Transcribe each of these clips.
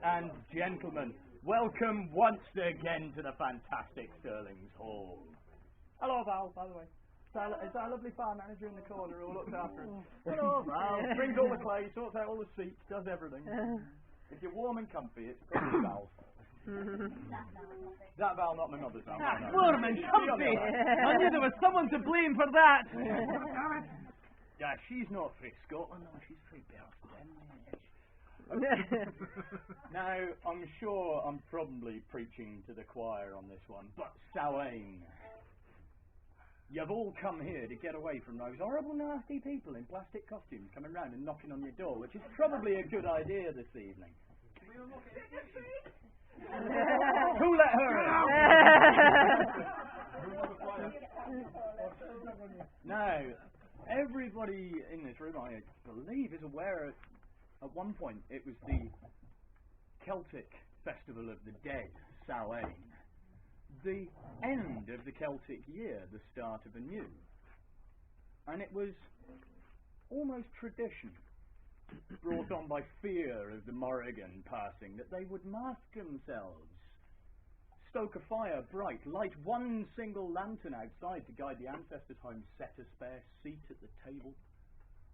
and gentlemen, welcome once again to the fantastic Thirlings Hall. Hello, Val, by the way. Is that a lovely farm manager in the corner who looks after us? Hello, Val. Brings all the clay, sorts out all the seats, does everything. If you're warm and comfy, it's probably Val. That Val, not my mother's Val. No. Warm and comfy! I knew there was someone to blame for that! Yeah, she's not free Scotland, no, she's free Belfast. Now, I'm sure I'm probably preaching to the choir on this one, but Samhain. You've all come here to get away from those horrible, nasty people in plastic costumes coming round and knocking on your door, which is probably a good idea this evening. Who let her in? Now, everybody in this room, I believe, is aware at one point it was the Celtic Festival of the Dead, Samhain. The end of the Celtic year, the start of a new. And it was almost tradition, brought on by fear of the Morrigan passing, that they would mask themselves, stoke a fire bright, light one single lantern outside to guide the ancestors home, set a spare seat at the table,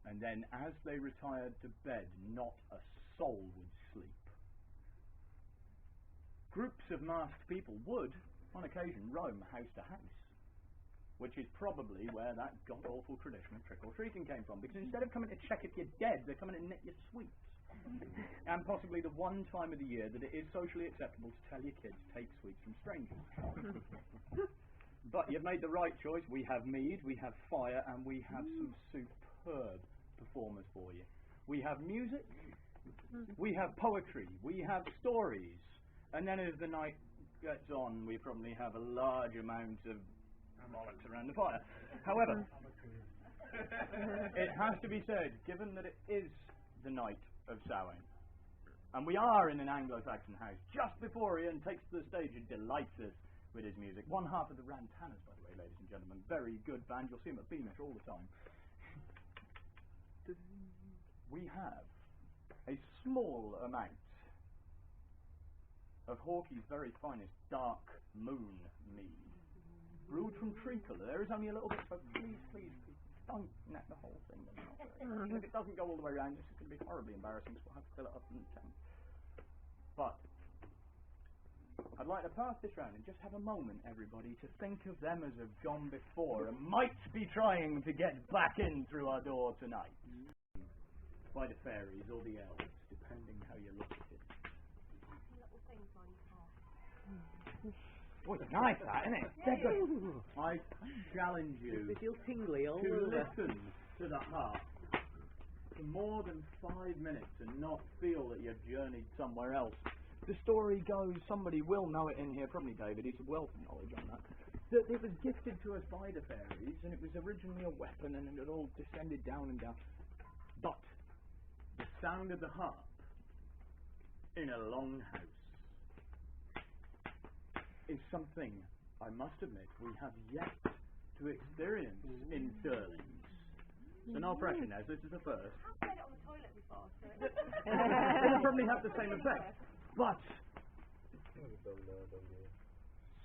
and then as they retired to bed, not a soul would sleep. Groups of masked people would, on occasion, roam house to house, which is probably where that god-awful tradition of trick-or-treating came from, because instead of coming to check if you're dead, they're coming to nick your sweets. And possibly the one time of the year that it is socially acceptable to tell your kids, take sweets from strangers. But you've made the right choice. We have mead, we have fire, and we have some superb performers for you. We have music, we have poetry, we have stories, and then as the night gets on, we probably have a large amount of bollocks around the fire. However, it has to be said, given that it is the night of Samhain, and we are in an Anglo-Saxon house, just before Ian takes to the stage and delights us with his music. One half of the Rantanas, by the way, ladies and gentlemen. Very good band. You'll see them at Beamish all the time. We have a small amount of Hawkey's very finest dark moon mead, brewed from treacle. There is only a little bit, so please, don't net the whole thing. If it doesn't go all the way around, this is going to be horribly embarrassing, so we'll have to fill it up in the tank. But I'd like to pass this round and just have a moment, everybody, to think of them as have gone before and might be trying to get back in through our door tonight. By the fairies or the elves, depending how you look at it. Oh, it's nice, that, isn't it? I challenge you They feel tingly all to over. listen to the harp for more than 5 minutes and not feel that you've journeyed somewhere else. The story goes, somebody will know it in here, probably David, he's a wealth of knowledge on that, that it was gifted to us by the fairies, and it was originally a weapon, and it all descended down and down. But the sound of the harp in a long house is something, I must admit, we have yet to experience in Thirlings. So no pressure now, this is the first. I've played it on the toilet before, so It'll probably have the same effect. But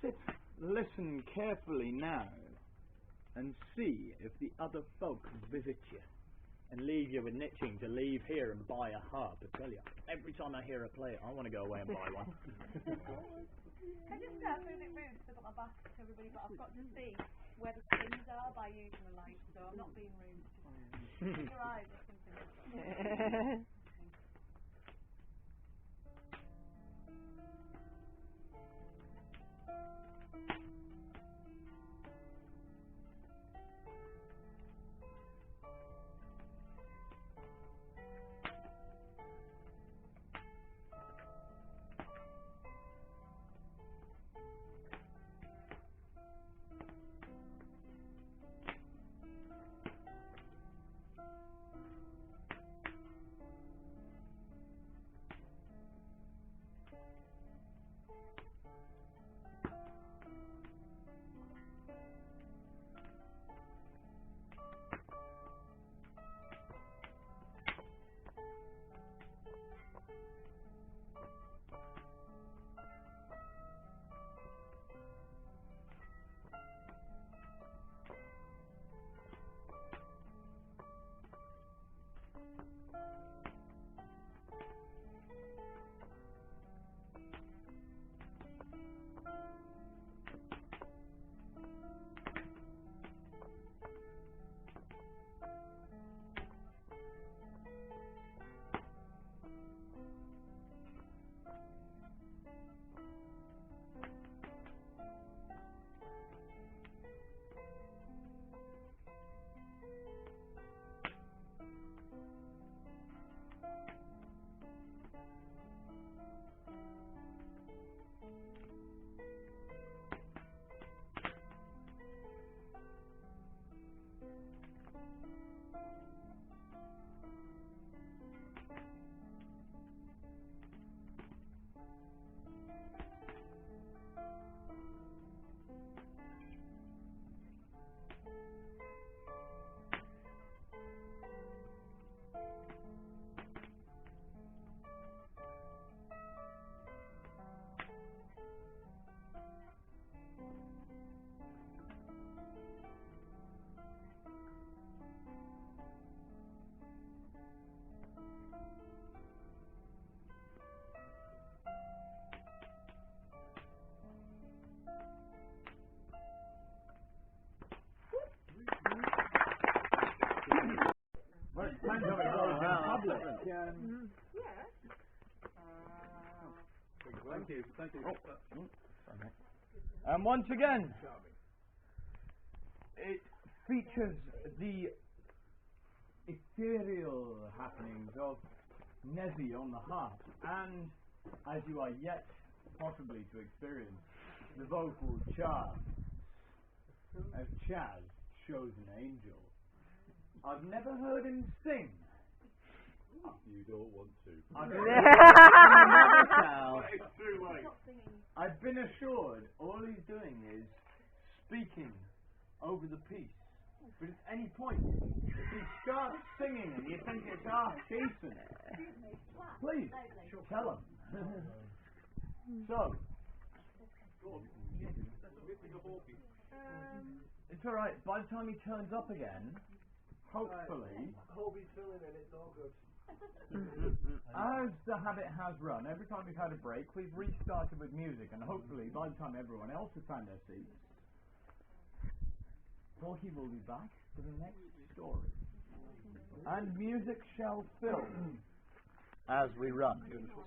sit, listen carefully now and see if the other folk visit you and leave you with itching to leave here and buy a harp. I tell you, every time I hear her play it, I want to go away and buy one. I just feel a bit rude because I've got my back to everybody, but I've got to see where the strings are by using the light, so I'm not being rude. Just keep your eyes or something. you. Thank you. And once again, it features the ethereal happenings of Nezzy on the harp, and as you are yet possibly to experience, the vocal charm of Chaz, chosen angel. I've never heard him sing. You don't want to. It's too late. I've been assured all he's doing is speaking over the piece. But at any point, if he starts singing and you think it's half decent, please tell him. So, it's alright. By the time he turns up again, hopefully, Hobie's filling in, it's all good. as the habit has run, every time we've had a break, we've restarted with music, and hopefully, by the time everyone else has found their seats, Porky will be back for the next story. And music shall fill as we run.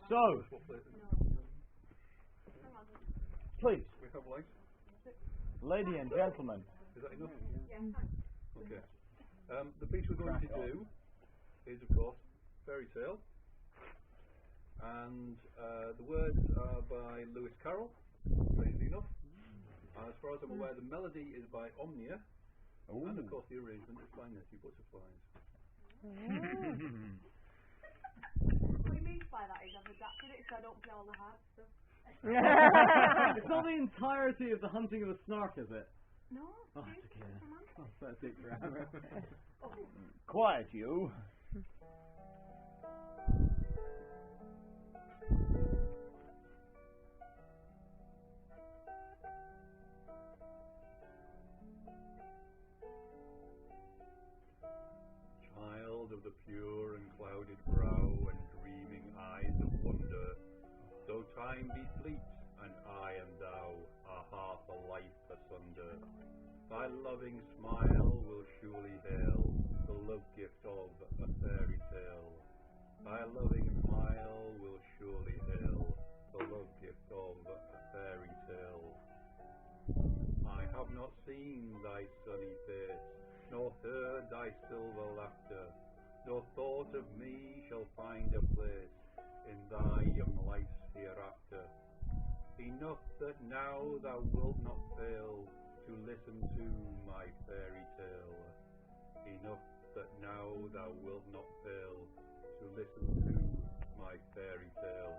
So, please, We have light. lady and gentlemen, Is that enough? Okay. The piece we're going to do is, of course, Fairy Tale. And the words are by Lewis Carroll, strangely enough. As far as I'm aware, the melody is by Omnia. Ooh. And, of course, the arrangement is by Nettie Butterflies. What he means by that is I've adapted it so I don't play all the hard stuff. It's not the entirety of the hunting of the snark, is it? No, Oh, it's it's okay. romantic. Oh, that'll take forever. quiet you. Child of the pure and clouded brow and dreaming eyes of wonder, though time be fleet and I and thou are half a life asunder, thy loving smile will surely hail the love gift of a fairy tale. Thy loving smile will surely hail the love gift of a fairy tale. I have not seen thy sunny face, nor heard thy silver laughter, nor thought of me shall find a place in thy young life's hereafter. Enough that now thou wilt not fail to listen to my fairy tale. Enough that now thou wilt not fail to listen to my fairy tale.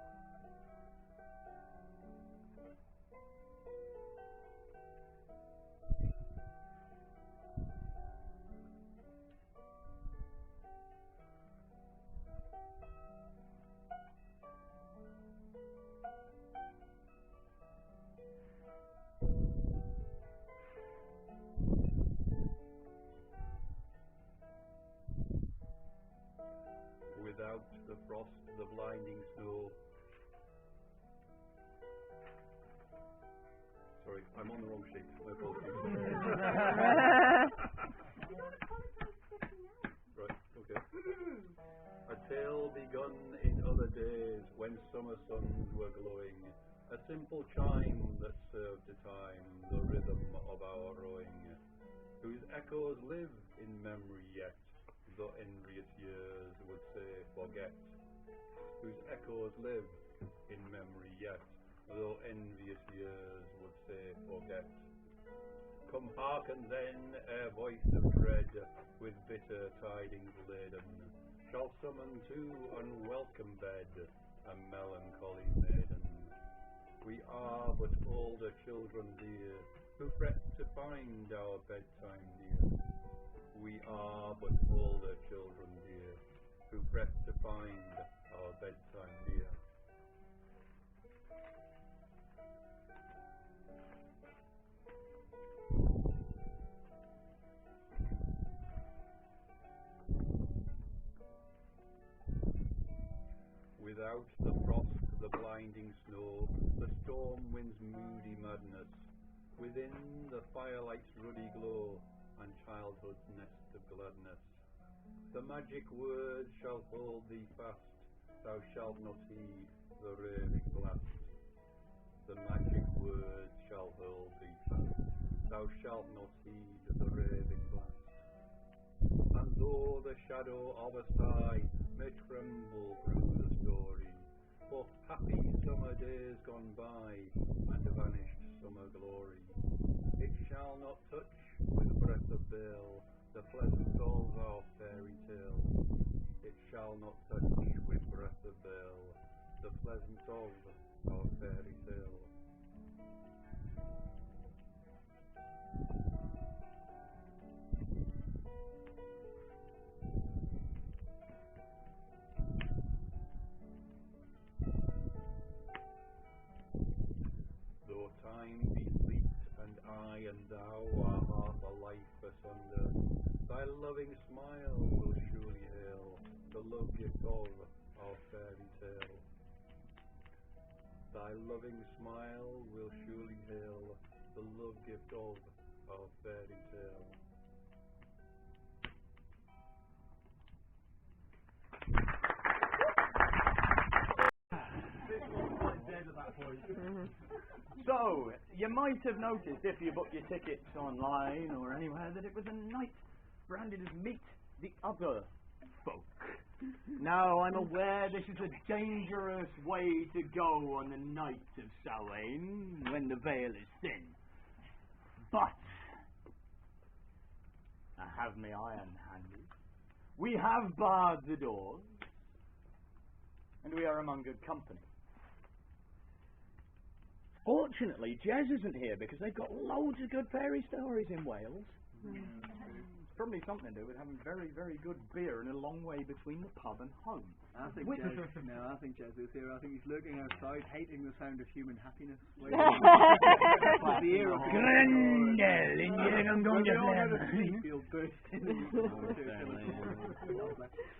Without the frost, the blinding snow. Sorry, I'm on the wrong sheet. My apologies. Right, okay. A tale begun in other days when summer suns were glowing, a simple chime that served to time the rhythm of our rowing, whose echoes live in memory yet, though envious years would say forget, whose echoes live in memory yet, though envious years would say forget. Come hearken then, ere voice of dread, with bitter tidings laden, shall summon to unwelcome bed a melancholy maiden. We are but older children dear, who fret to find our bedtime near. We are but older children dear, who fret to find our bedtime near. Without the frost, the blinding snow, the storm wind's moody madness, within the firelight's ruddy glow, and childhood's nest of gladness, the magic words shall hold thee fast, thou shalt not heed the raving blast. the magic words shall hurl thee fast. Thou shalt not heed the raving blast. And though the shadow of a sigh may tremble through the story, of happy summer days gone by and vanished summer glory, it shall not touch with breath of bale the pleasant of our fairy tale. It shall not touch with breath of bale the pleasant of our fairy tale. Though time be fleet and I and thou are half a life asunder, thy loving smile will surely hail the love gift of our fairy tale. Thy loving smile will surely hail the love gift of our fairy tale. So, you might have noticed if you book your tickets online or anywhere that it was a night branded as Meet the Other Folk. Now, I'm aware this is a dangerous way to go on the night of Samhain when the veil is thin. But I have my iron handy. We have barred the doors, and we are among good company. Fortunately, Jez isn't here because they've got loads of good fairy stories in Wales. It's probably something to do with having very, very good beer and a long way between the pub and home. I think Jez is here. I think he's lurking outside, hating the sound of human happiness. Grendel, I'm going to Feel burst in.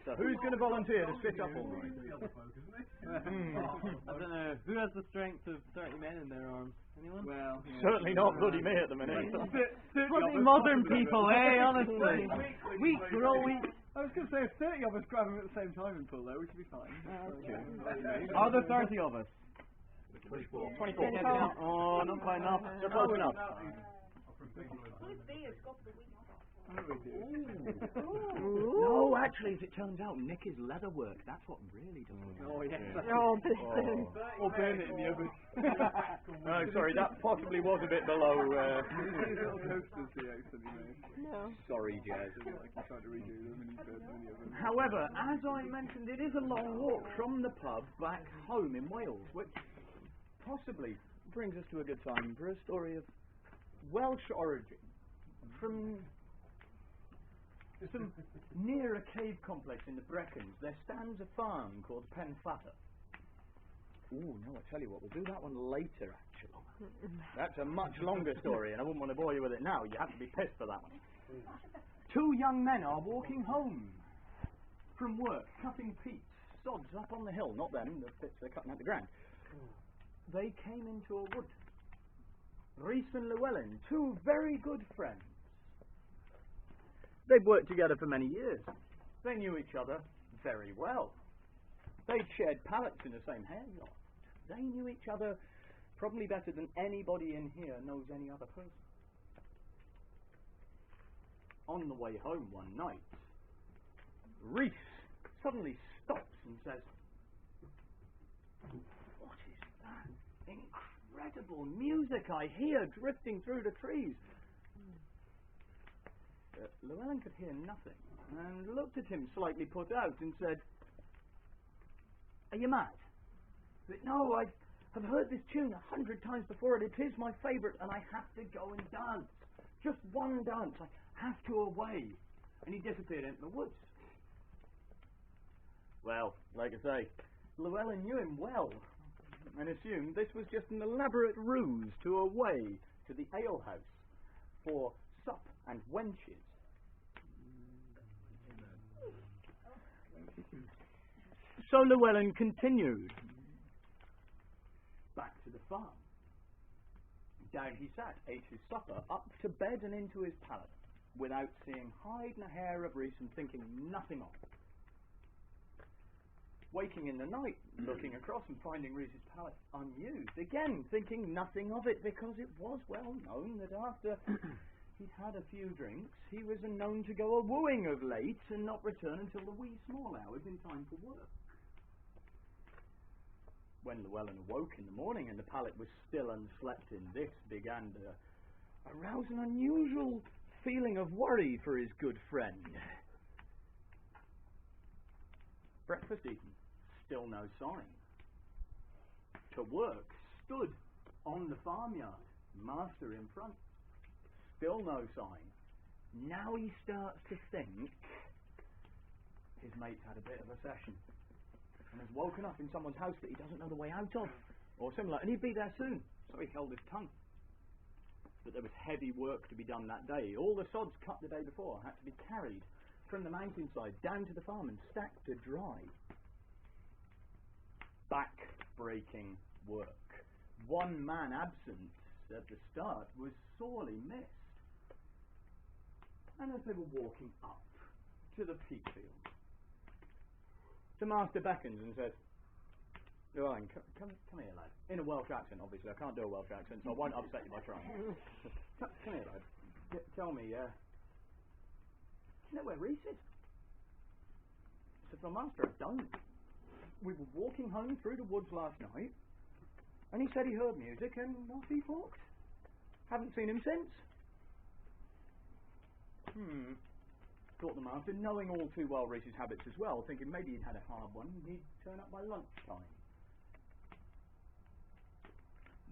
So who's going to volunteer to sit up all night? I don't know. Who has the strength of 30 men in their arms? Anyone? Well, yeah. Certainly not bloody me at the minute. Bloody modern people, eh? Honestly. Weak, we're all weak. I was going to say, if 30 of us grab them at the same time and pull, though, we should be fine. Are there 30 of us? 24. 24. Oh, not quite enough. They're close enough. No, actually, as it turns out, Nick is leatherwork. That's what really does it. Oh, yeah. Or burn it in the oven. No, sorry, that possibly was a bit below. No. Sorry, Jazz. However, as I mentioned, it is a long walk from the pub back home in Wales, which possibly brings us to a good time for a story of Welsh origin. From near a cave complex in the Brecons, there stands a farm called Penflatter. Ooh, no, I tell you what, we'll do that one later, actually. That's a much longer story, and I wouldn't want to bore you with it now. You have to be pissed for that one. Two young men are walking home from work, cutting peats, sods up on the hill. Not them, the bits they're cutting out the ground. They came into a wood. Rhys and Llewellyn, two very good friends. They'd worked together for many years. They knew each other very well. They'd shared pallets in the same hayloft. They knew each other probably better than anybody in here knows any other person. On the way home one night, Rhys suddenly stops and says, "What is that incredible music I hear drifting through the trees?" Llewellyn could hear nothing and looked at him slightly put out and said, "Are you mad?" But, "No, I have heard this tune 100 times before, and it is my favourite, and I have to go and dance. Just one dance. I have to away." And he disappeared into the woods. Well, like I say, Llewellyn knew him well and assumed this was just an elaborate ruse to away to the alehouse for sup and wenches. So Llewellyn continued back to the farm. Down he sat, ate his supper, up to bed and into his pallet, without seeing hide nor hair of Rhys and thinking nothing of it. waking in the night, looking across and finding Reese's pallet unused. Again, thinking nothing of it, because it was well known that after he'd had a few drinks, he was known to go a-wooing of late and not return until the wee small hours in time for work. When Llewellyn awoke in the morning and the pallet was still unslept in, this began to arouse an unusual feeling of worry for his good friend. Breakfast eaten, still no sign. To work, stood on the farmyard, master in front, still no sign. Now he starts to think his mate's had a bit of a session and has woken up in someone's house that he doesn't know the way out of, or similar, and he'd be there soon, so he held his tongue. But there was heavy work to be done that day. All the sods cut the day before had to be carried from the mountainside down to the farm and stacked to dry. Back-breaking work. One man absent at the start was sorely missed. And as they were walking up to the peat field, the master beckons and says, "Llewellyn, come here, lad." In a Welsh accent, obviously. I can't do a Welsh accent, so I won't upset you by trying. Come here, lad. Tell me, do you know where Reese is? I said, "Well, master, I don't. We were walking home through the woods last night, and he said he heard music, and off he walked. Haven't seen him since." Thought the master, knowing all too well Reese's habits as well, thinking maybe he'd had a hard one, he'd turn up by lunchtime.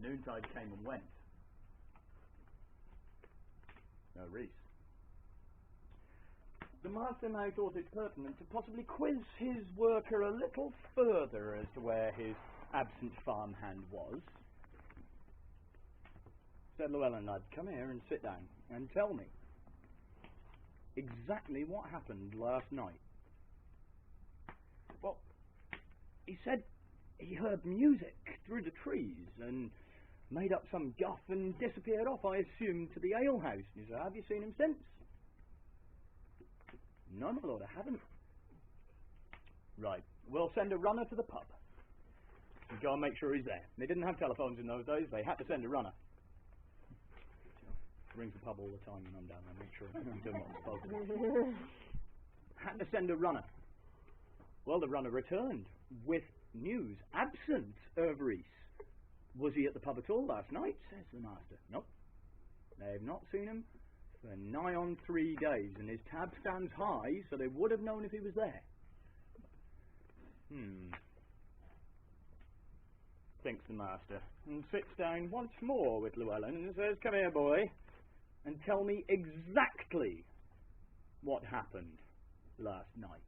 Noontide came and went. No Reese. The master now thought it pertinent to possibly quiz his worker a little further as to where his absent farmhand was. Said, "Llewellyn, lad, come here and sit down and tell me exactly what happened last night." Well, he said he heard music through the trees and made up some guff and disappeared off, I assume, to the alehouse. He said, "Have you seen him since?" "No, my lord, I haven't." "Right, we'll send a runner to the pub and go and make sure he's there." They didn't have telephones in those days, they had to send a runner. Rings the pub all the time when I'm down there, make sure I'm doing what I'm supposed to. Had to send a runner. Well, the runner returned with news, absent of Reese. "Was he at the pub at all last night?" says the master. "Nope. They've not seen him for nigh on 3 days, and his tab stands high, so they would have known if he was there." Thinks the master, and sits down once more with Llewellyn and says, "Come here, boy, and tell me exactly what happened last night."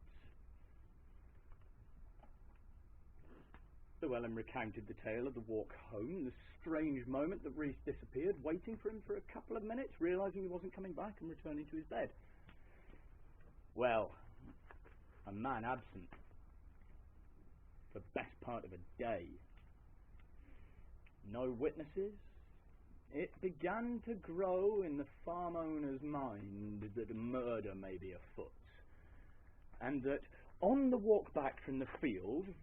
Llewellyn recounted the tale of the walk home, the strange moment that Reese disappeared, waiting for him for a couple of minutes, realising he wasn't coming back and returning to his bed. Well, a man absent for the best part of a day. No witnesses. It began to grow in the farm owner's mind that a murder may be afoot, and that on the walk back from the field,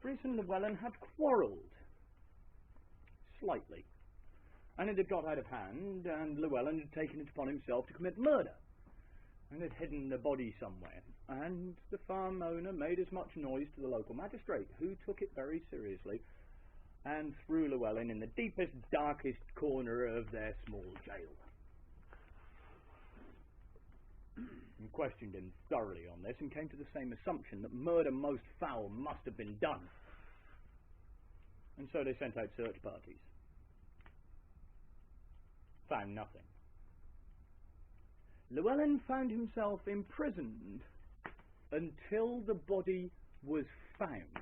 Reese and Llewellyn had quarrelled slightly, and it had got out of hand, and Llewellyn had taken it upon himself to commit murder, and had hidden the body somewhere, and the farm owner made as much noise to the local magistrate, who took it very seriously, and threw Llewellyn in the deepest, darkest corner of their small jail. And questioned him thoroughly on this, and came to the same assumption that murder most foul must have been done. And so they sent out search parties. Found nothing. Llewellyn found himself imprisoned until the body was found.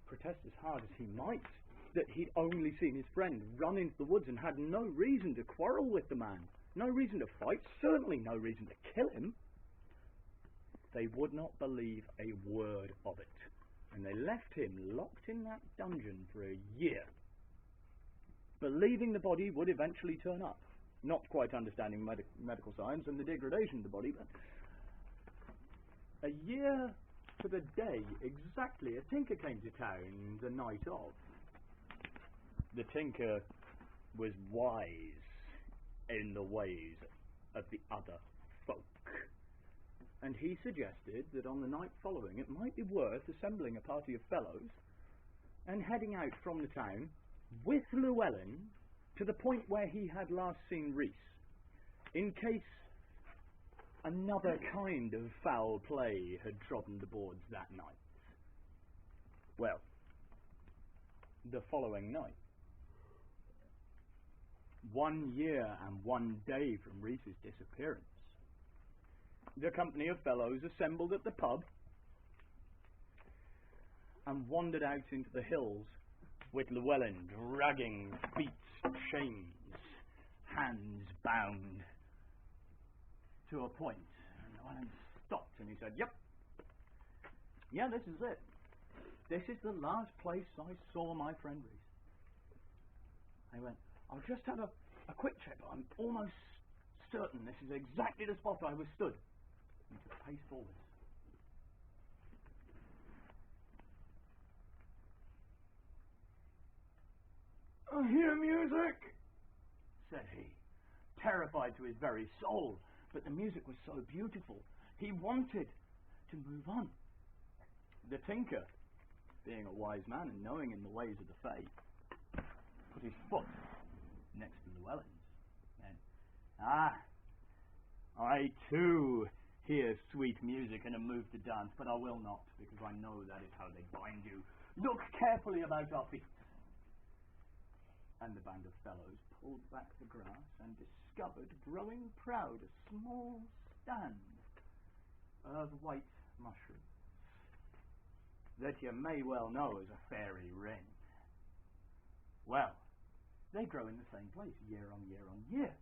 Protest as hard as he might that he'd only seen his friend run into the woods and had no reason to quarrel with the man, no reason to fight, certainly no reason to kill him. They would not believe a word of it, and they left him locked in that dungeon for a year, believing the body would eventually turn up, not quite understanding medical science and the degradation of the body, but A year to the day exactly, a tinker came to town the night of. The tinker was wise in the ways of the other folk, and he suggested that on the night following it might be worth assembling a party of fellows and heading out from the town with Llewellyn to the point where he had last seen Rhys, in case another kind of foul play had trodden the boards that night. Well, the following night, 1 year and 1 day from Rhys's disappearance, the company of fellows assembled at the pub and wandered out into the hills with Llewellyn dragging feet chains, hands bound, to a point. And Llewellyn stopped and he said, "Yep, yeah, this is it. This is the last place I saw my friend Rhys." I went, "I'll just have a quick check, but I'm almost certain this is exactly the spot I was stood." He took a pace forward. "I hear music," said he, terrified to his very soul, but the music was so beautiful, he wanted to move on. The tinker, being a wise man and knowing in the ways of the Fae, put his foot next to Llewellyn's and, I too hear sweet music and am moved to dance, but I will not, because I know that is how they bind you. Look carefully about our feet." And the band of fellows pulled back the grass and discovered, growing proud, a small stand of white mushrooms that you may well know as a fairy ring. Well, they grow in the same place year on year on year.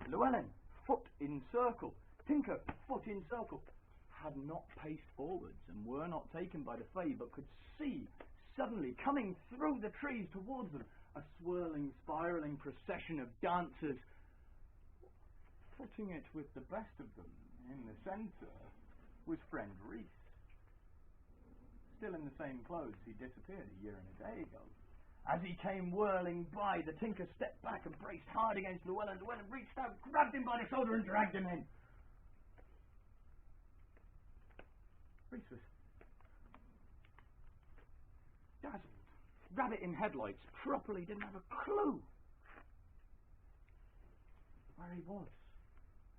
Llewellyn, foot in circle, tinker, foot in circle, had not paced forwards and were not taken by the Fae, but could see suddenly coming through the trees towards them a swirling, spiralling procession of dancers. Putting it with the best of them in the centre was friend Rhys, still in the same clothes he disappeared a year and a day ago. As he came whirling by, the tinker stepped back and braced hard against Llewellyn. Llewellyn reached out, grabbed him by the shoulder and dragged him in. Rhys was dazzled, rabbit in headlights, properly didn't have a clue where he was.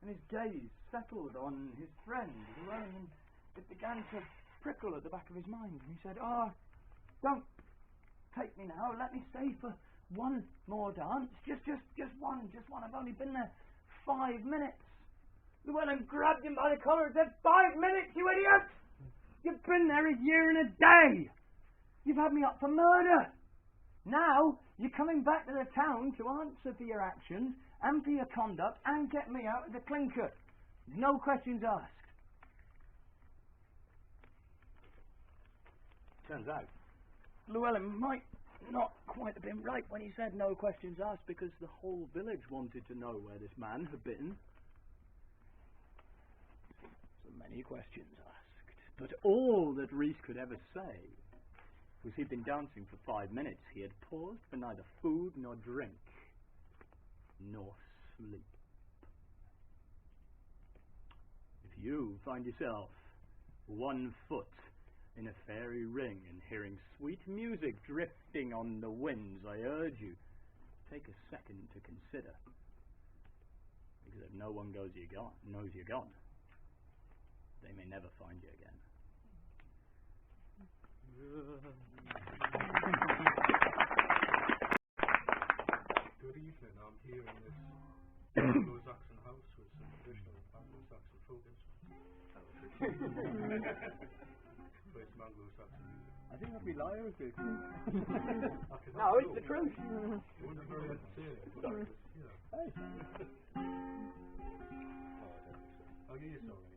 And his gaze settled on his friend Llewellyn, and it began to prickle at the back of his mind. And he said, "Don't take me now. Let me stay for one more dance. Just one. I've only been there 5 minutes." Llewellyn grabbed him by the collar and said, "5 minutes, you idiot! You've been there a year and a day. You've had me up for murder. Now you're coming back to the town to answer for your actions and for your conduct and get me out of the clinker. No questions asked." Turns out Llewellyn might not quite have been right when he said no questions asked, because the whole village wanted to know where this man had been. So many questions asked, but all that Rhys could ever say was he'd been dancing for 5 minutes. He had paused for neither food nor drink nor sleep. If you find yourself 1 foot in a fairy ring and hearing sweet music drifting on the winds, I urge you, take a second to consider. Because if no one knows you're gone, they may never find you again. Good evening. I'm here in this Anglo-Saxon house with some traditional Anglo-Saxon folk instruments. Play some Anglo-Saxon music. I think I'd be lying if it. No, it's the truth. It wasn't very entertaining. Sorry. Yeah. Hey. I'll give you a song anyway.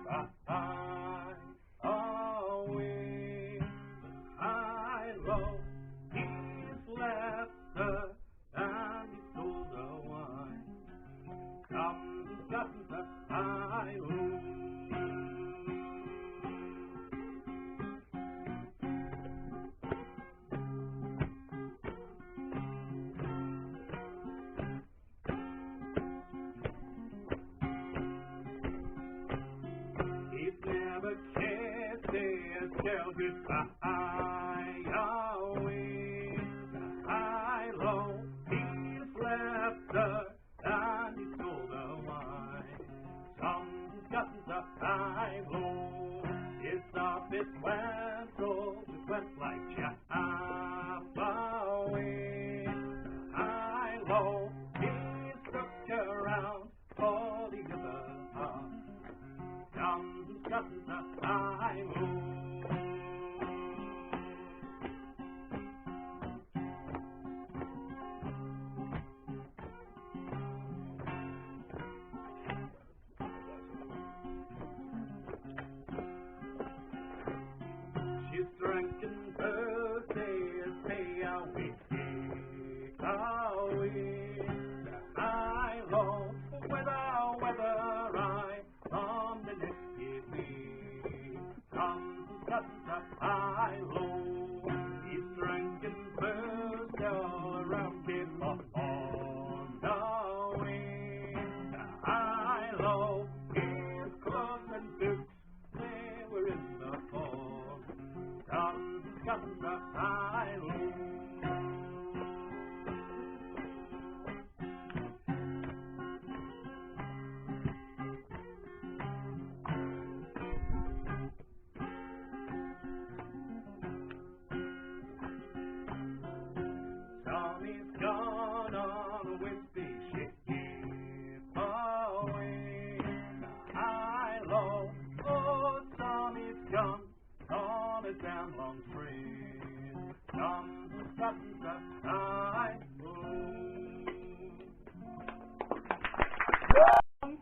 goodbye away. I love he's left her and he stole the wine. Come, got the high tell goodbye away. I low, he's left her and he stole the wine. Some's gotten the high low. His office went so it went like chaff away. I low, he's stuck around for the other half. Some's gotten the high low. Drinking birthdays, pay away, I low, whether I on the next TV. Come, I low, he's drinking birthdays all around him on the way. I low, his clothes and boots, they were in the fall. Got the high Tommy's gone on a wispy ship away. I low, oh, Tommy's gone on a damn long train. Come to the high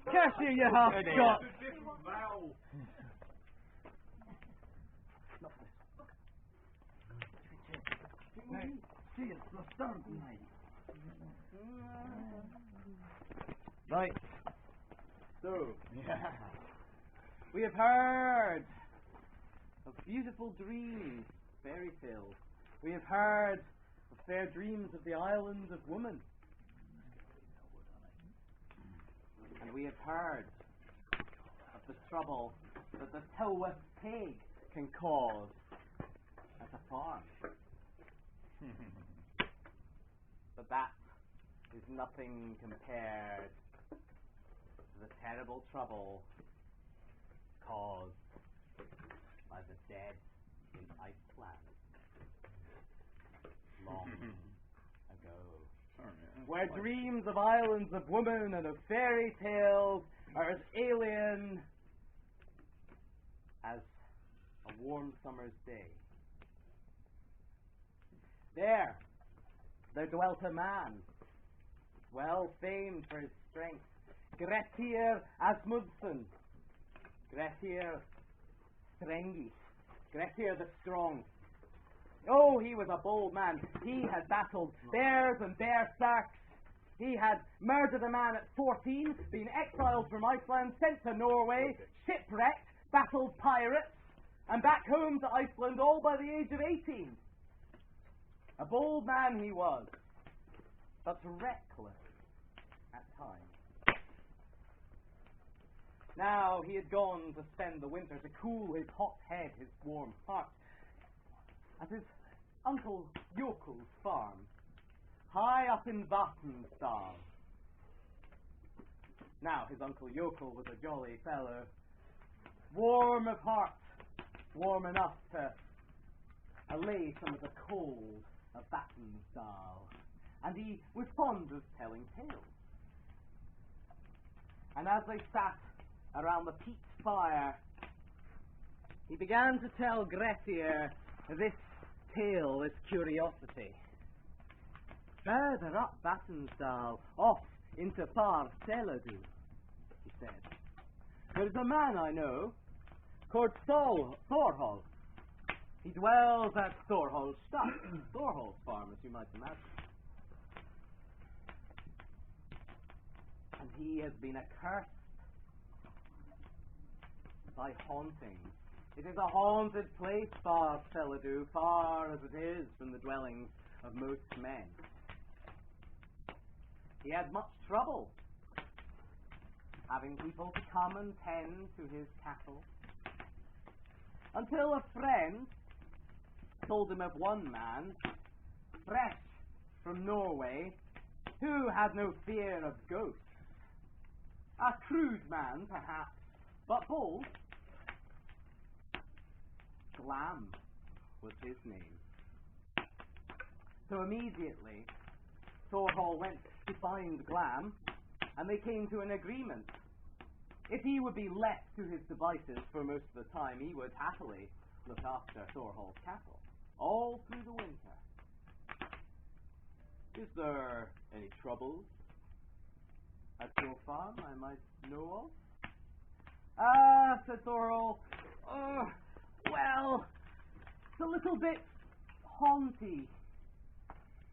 Cassia, you half got. Right. So, we have heard of beautiful dreams, fairy tales. We have heard of fair dreams of the islands of woman. And we have heard of the trouble that the Tylwyth pig can cause at a farm. But that is nothing compared to the terrible trouble caused by the dead in Iceland long ago, where dreams of islands of women and of fairy tales are as alien as a warm summer's day. There dwelt a man, well famed for his strength, Grettir Asmundson, Grettir Strengis, Grettir the Strong. Oh, he was a bold man. He had battled bears and berserks. He had murdered a man at 14, been exiled from Iceland, sent to Norway, shipwrecked, battled pirates, and back home to Iceland all by the age of 18. A bold man he was, but reckless at times. Now he had gone to spend the winter to cool his hot head, his warm heart, at his uncle Jokel's farm, high up in Vatnsdal. Now his uncle Jokel was a jolly fellow, warm of heart, warm enough to allay some of the cold of Vatnsdal, and he was fond of telling tales. And as they sat around the peat fire, he began to tell Grettir this tale, this curiosity. Further up Vatnsdal, off into far Seladu, he said, There's a man I know called Thorhall. He dwells at Thorhall's stock, Thorhall's farm, as you might imagine. And he has been accursed by hauntings. It is a haunted place, far Feladu, far as it is from the dwellings of most men. He had much trouble having people to come and tend to his cattle, until a friend told him of one man, fresh from Norway, who had no fear of ghosts. A crude man, perhaps, but bold. Glam was his name. So immediately, Thorhall went to find Glam, and they came to an agreement. If he would be left to his devices for most of the time, he would happily look after Thorhall's cattle, all through the winter. Is there any troubles at your farm I might know of? Ah, said Thorhall. Well, it's a little bit haunty.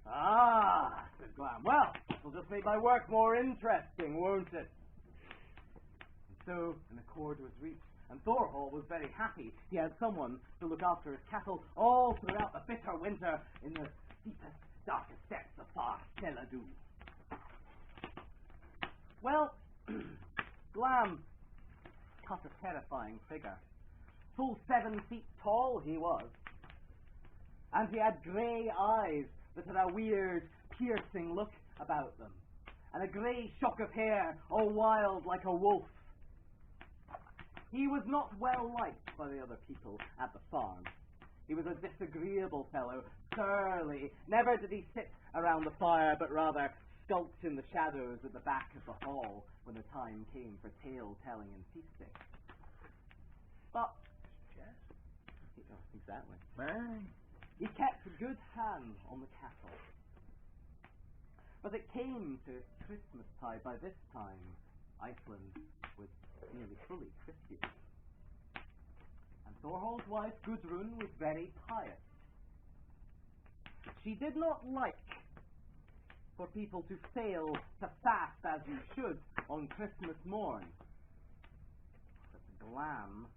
Ah, said Glam. Well, it'll just make my work more interesting, won't it? And so an accord was reached, and Thorhall was very happy. He had someone to look after his cattle all throughout the bitter winter in the steepest, darkest depths of far Teladu. Well, Glam cut a terrifying figure. Full 7 feet tall he was, and he had grey eyes that had a weird, piercing look about them, and a grey shock of hair, all wild like a wolf. He was not well liked by the other people at the farm. He was a disagreeable fellow, surly. Never did he sit around the fire, but rather skulked in the shadows at the back of the hall when the time came for tale-telling and feasting. But, exactly. He kept a good hand on the cattle. But it came to Christmastide. By this time, Iceland was nearly fully Christian. And Thorhall's wife, Gudrun, was very pious. She did not like for people to fail to fast as you should on Christmas morn. But Glam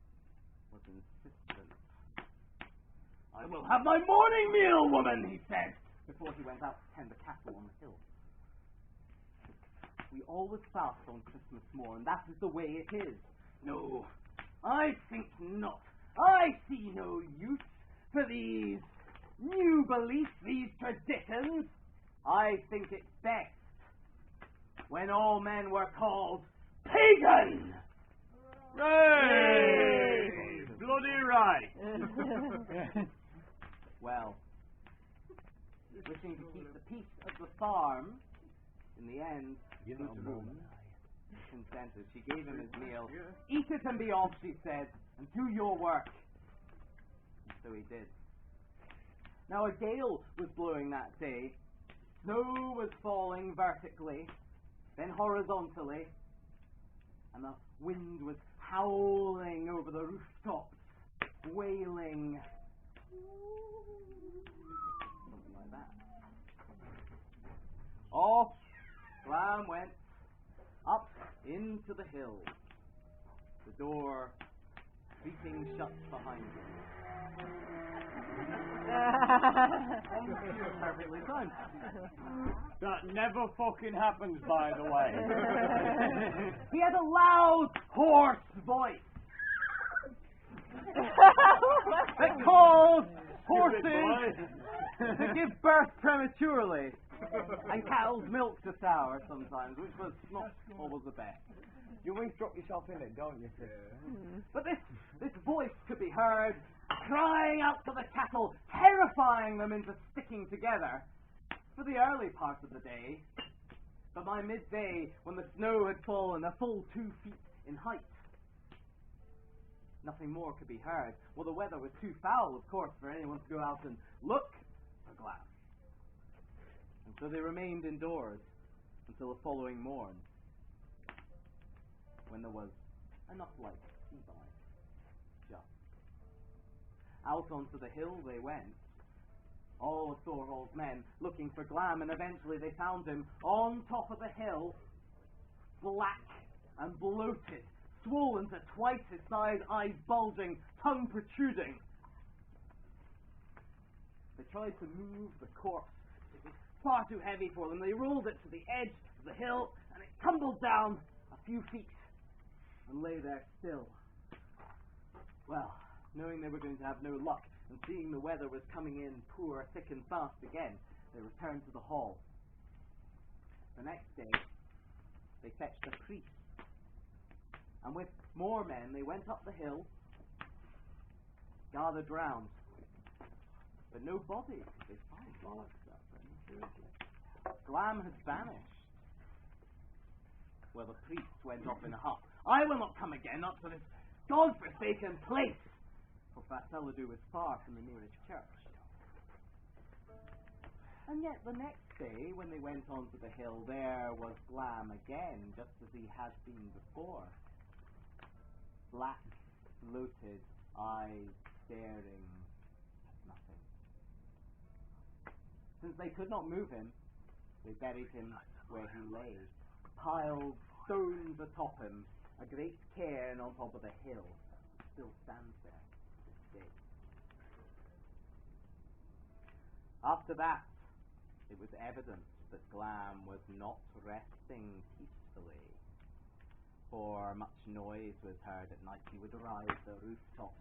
was insistent. I will have my morning meal, woman, he said, before he went out to tend the cattle on the hill. We always fast on Christmas morn. That is the way it is. No, I think not. I see no use for these new beliefs, these traditions. I think it's best when all men were called pagan. Hey! Bloody right! Well, wishing to keep the peace of the farm, in the end, Gudrun consented. She gave him his meal. Eat it and be off, she said, and do your work. And so he did. Now a gale was blowing that day. Snow was falling vertically, then horizontally, and the wind was howling over the rooftops, wailing. Something like that. Off Glam went up into the hill, the door creaking shut behind him. Perfectly timed. That never fucking happens, by the way. He had a loud, hoarse voice that called horses to give birth prematurely, and cow's milk to sour sometimes, which was not always the best. You always drop yourself in it, don't you? But this voice could be heard crying out to the cattle, terrifying them into sticking together for the early part of the day. But by midday, when the snow had fallen a full 2 feet in height, nothing more could be heard. Well, the weather was too foul, of course, for anyone to go out and look for Glam. And so they remained indoors until the following morn, when there was enough like sea-by. Just. Out onto the hill they went, all of Thorhall's men looking for Glam, and eventually they found him on top of the hill, black and bloated, swollen to twice his size, eyes bulging, tongue protruding. They tried to move the corpse. It was far too heavy for them. They rolled it to the edge of the hill, and it tumbled down a few feet and lay there still. Well, knowing they were going to have no luck, and seeing the weather was coming in poor, thick and fast again, they returned to the hall. The next day, they fetched a priest, and with more men they went up the hill, gathered round, but no body could they find. Glam had vanished. Well, the priest went off in a huff. I will not come again up to this God-forsaken place, for Faceladu was far from the nearest church. And yet the next day, when they went onto the hill, there was Glam again, just as he had been before. Black, bloated eyes staring at nothing. Since they could not move him, they buried him where he lay, piled stones atop him. A great cairn on top of the hill still stands there to this day. After that, it was evident that Glam was not resting peacefully, for much noise was heard at night. He would arise the rooftops,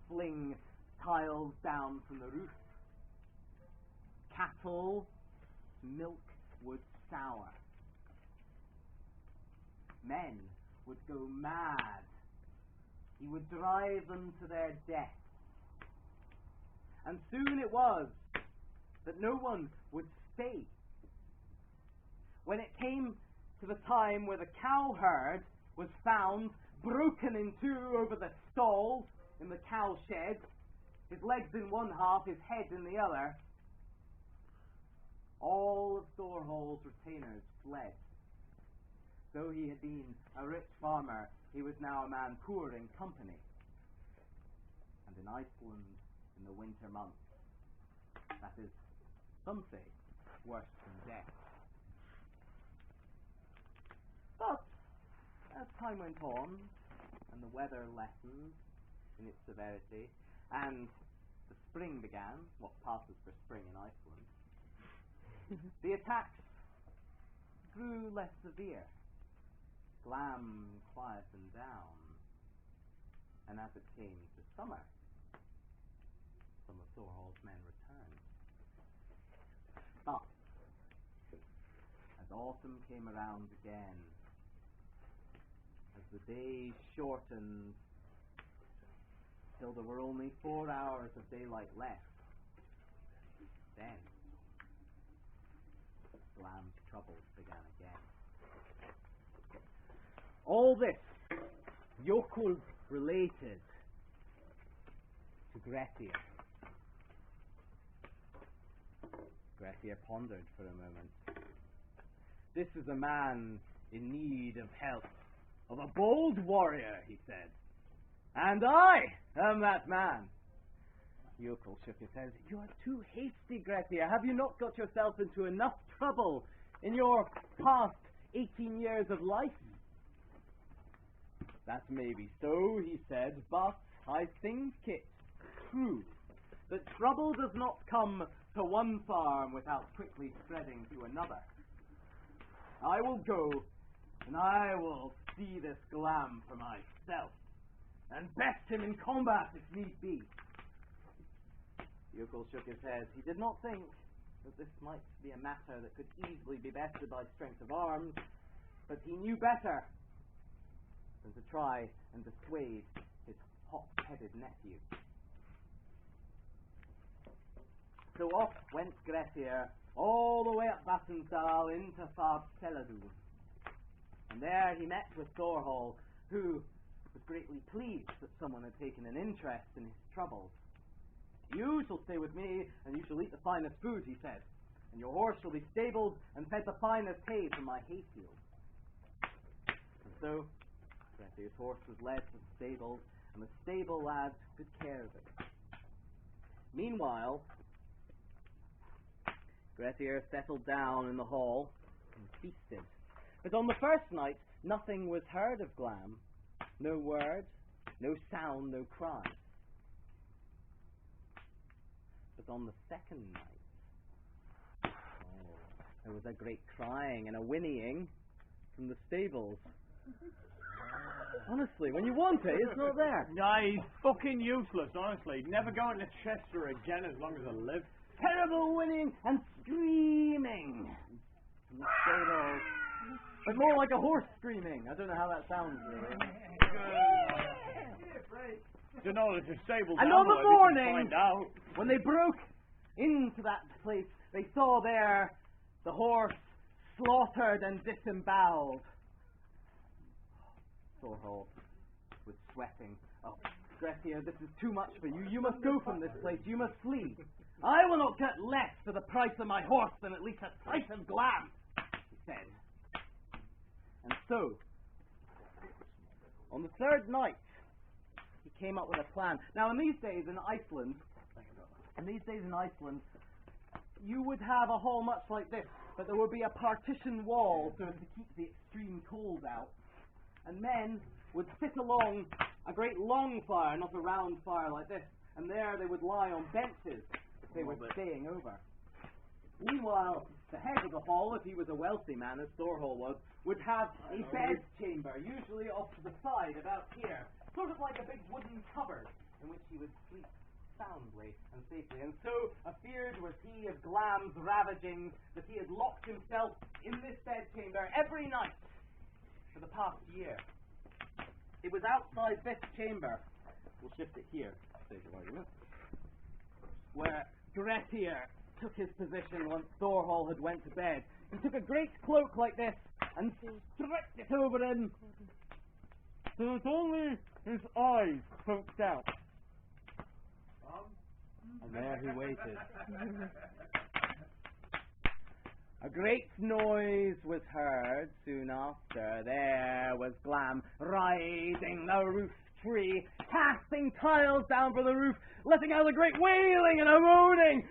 fling tiles down from the roof. Cattle, milk would sour. Men would go mad. He would drive them to their death. And soon it was that no one would stay. When it came to the time where the cow herd was found broken in two over the stalls in the cow shed, his legs in one half, his head in the other, all of Thorhall's retainers fled. Though he had been a rich farmer, he was now a man poor in company. And in Iceland, in the winter months, that is, some say, worse than death. But, as time went on, and the weather lessened in its severity, and the spring began, what passes for spring in Iceland, the attacks grew less severe. Glam quietened down, and as it came to summer, some of Thorhall's men returned. But, as autumn came around again, as the days shortened till there were only 4 hours of daylight left, then Glam's troubles began again. All this, Jokul related to Grettir. Grettir pondered for a moment. This is a man in need of help, of a bold warrior, he said. And I am that man. Jokul shook his head. You are too hasty, Grettir. Have you not got yourself into enough trouble in your past 18 years of life? That may be so, he said, but I think it true that trouble does not come to one farm without quickly spreading to another. I will go, and I will see this Glam for myself, and best him in combat if need be. Jokul shook his head. He did not think that this might be a matter that could easily be bested by strength of arms, but he knew better than to try and dissuade his hot-headed nephew. So off went Grettir all the way up Vatnsdal into Faceladu. And there he met with Thorhall, who was greatly pleased that someone had taken an interest in his troubles. You shall stay with me, and you shall eat the finest food, he said, and your horse shall be stabled and fed the finest hay from my hayfield. And so Grettir's horse was led to the stables, and the stable lad took good care of it. Meanwhile, Grettir settled down in the hall and feasted. But on the first night, nothing was heard of Glam. No word, no sound, no cry. But on the second night, there was a great crying and a whinnying from the stables. Honestly, when you want it, it's not there. Nah, he's fucking useless, honestly. Never going to Chester again as long as I live. Terrible whinnying and screaming from the stables. But more like a horse screaming. I don't know how that sounds, really. Don't know if the stables And down on the there, we can morning, find out. when they broke into that place, they saw there the horse slaughtered and disemboweled. Thorhall was sweating. Oh, Grettir, this is too much for you. You must go from this place. You must flee. I will not get less for the price of my horse than at least a slice of Glam, he said. And so, on the third night, he came up with a plan. Now, in these days in Iceland, you would have a hall much like this, but there would be a partition wall so as to keep the extreme cold out. And men would sit along a great long fire, not a round fire like this, and there they would lie on benches if they were staying over. Meanwhile, the head of the hall, if he was a wealthy man, as Thorhall was, would have a bed chamber, usually off to the side, about here, sort of like a big wooden cupboard, in which he would sleep soundly and safely. And so afeared was he of Glam's ravagings that he had locked himself in this bed chamber every night for the past year. It was outside this chamber, we'll shift it here, stage of argument, where Grettir took his position once Thorhall had went to bed. He took a great cloak like this and stretched it over him so that only his eyes poked out. And there he waited. A great noise was heard soon after. There was Glam riding the roof tree, casting tiles down from the roof, letting out a great wailing and a moaning.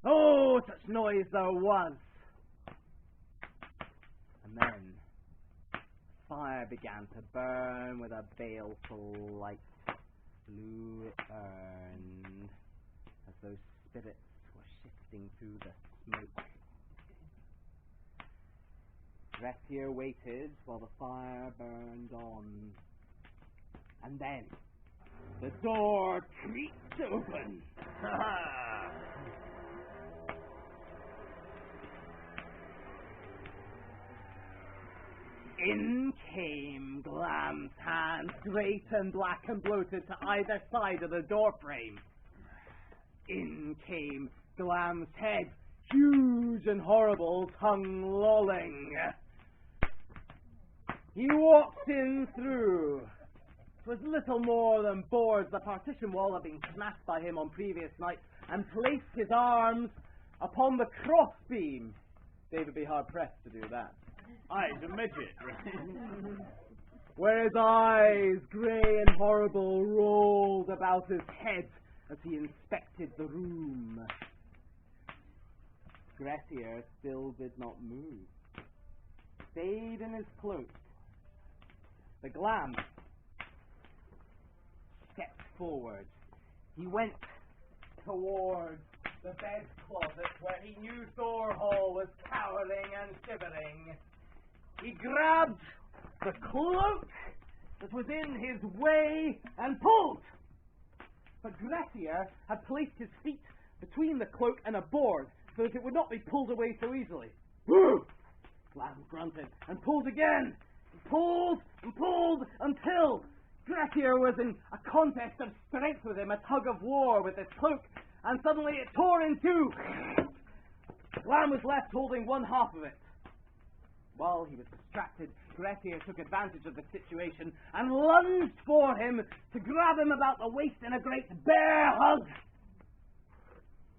Oh, such noise there was. And then fire began to burn with a baleful light. Blue it burned as those spirits were shifting through the smoke. Grettir waited while the fire burned on. And then the door creaked open. In came Glam's hand, great and black and bloated to either side of the doorframe. In came Glam's head, huge and horrible, tongue lolling. He walked in through. It was little more than boards. The partition wall had been smashed by him on previous nights, and placed his arms upon the crossbeam. David would be hard-pressed to do that. Aye, he's a midget, right? Where his eyes, grey and horrible, rolled about his head as he inspected the room. Grettir still did not move. Stayed in his cloak. The Glam stepped forward. He went towards the bed closet where he knew Thorhall was cowering and shivering. He grabbed the cloak that was in his way and pulled. But Grettir had placed his feet between the cloak and a board so that it would not be pulled away so easily. Glam grunted and pulled again. He pulled and pulled until Grettir was in a contest of strength with him, a tug of war with his cloak, and suddenly it tore in two. Glam was left holding one half of it. While he was distracted, Grettir took advantage of the situation and lunged for him to grab him about the waist in a great bear hug.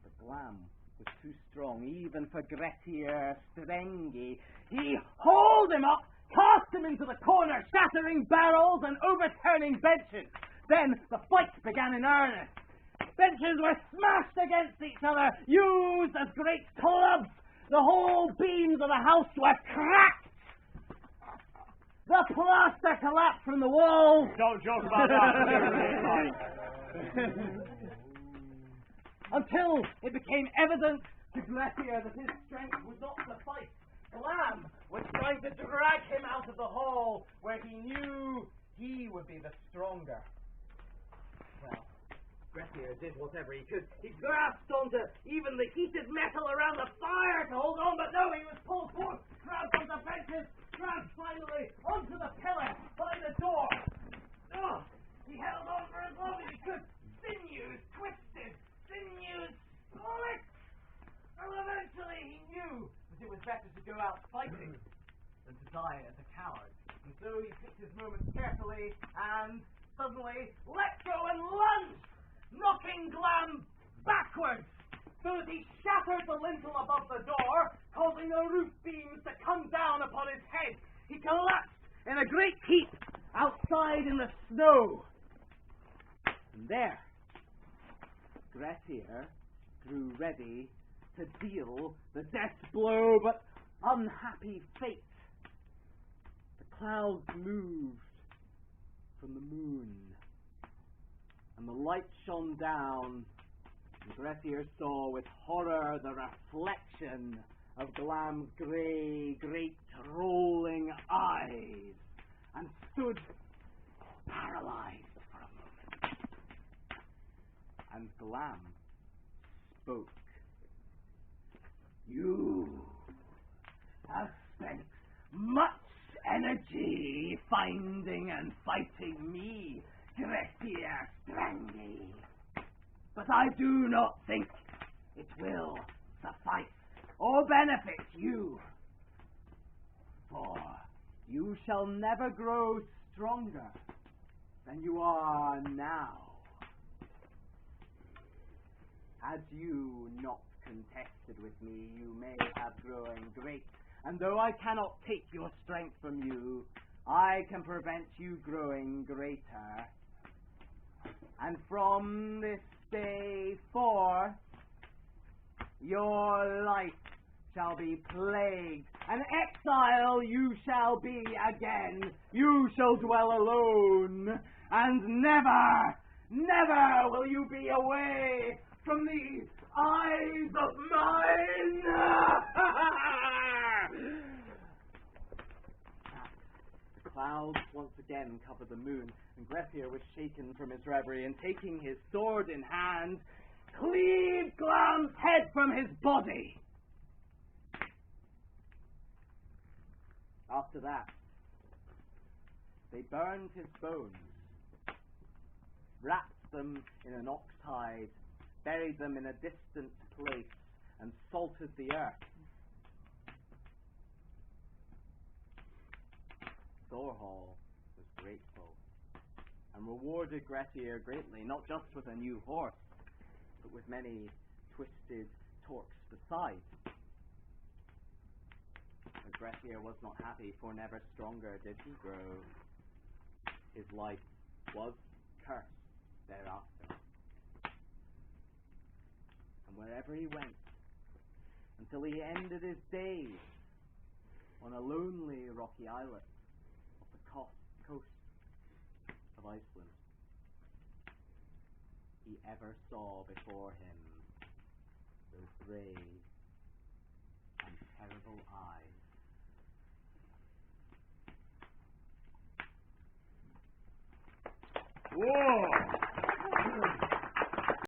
But Glam was too strong even for Grettir Strengi. He hauled him up, cast him into the corner, shattering barrels and overturning benches. Then the fight began in earnest. Benches were smashed against each other, used as great clubs. The whole beams of the house were cracked. The plaster collapsed from the walls. Don't joke about that. Until it became evident to Grettir that his strength would not suffice. Glam was trying to drag him out of the hall where he knew he would be the stronger. Well, Grettir did whatever he could. He grasped onto even the heated metal around the fire to hold on, but no, he was pulled forth, grabbed onto benches, grabbed finally onto the pillar by the door. Oh, he held on for as long as he could. Sinews twisted, sinews split. And eventually he knew that it was better to go out fighting than to die as a coward. And so he picked his moments carefully and suddenly let go and lunged, knocking Glam backwards so that he shattered the lintel above the door, causing the roof beams to come down upon his head. He collapsed in a great heap outside in the snow. And there, Grettir grew ready to deal the death blow, but unhappy fate. The clouds moved from the moon, and the light shone down, and Grettir saw with horror the reflection of Glam's grey, great rolling eyes, and stood paralyzed for a moment. And Glam spoke. You have spent much energy finding and fighting me, Grettir Strangi. But I do not think it will suffice or benefit you. For you shall never grow stronger than you are now. Had you not contested with me, you may have grown great. And though I cannot take your strength from you, I can prevent you growing greater. And from this day forth, your life shall be plagued. An exile you shall be again. You shall dwell alone. And never, never will you be away from these eyes of mine. The clouds once again covered the moon, and Grettir was shaken from his reverie, and taking his sword in hand, cleaved Glam's head from his body. After that, they burned his bones, wrapped them in an ox hide, buried them in a distant place, and salted the earth. Thorhall was grateful and rewarded Grettir greatly, not just with a new horse, but with many twisted torques besides. But Grettir was not happy, for never stronger did he grow. His life was cursed thereafter. And wherever he went, until he ended his days on a lonely rocky islet off the coast of Iceland, he ever saw before him those grey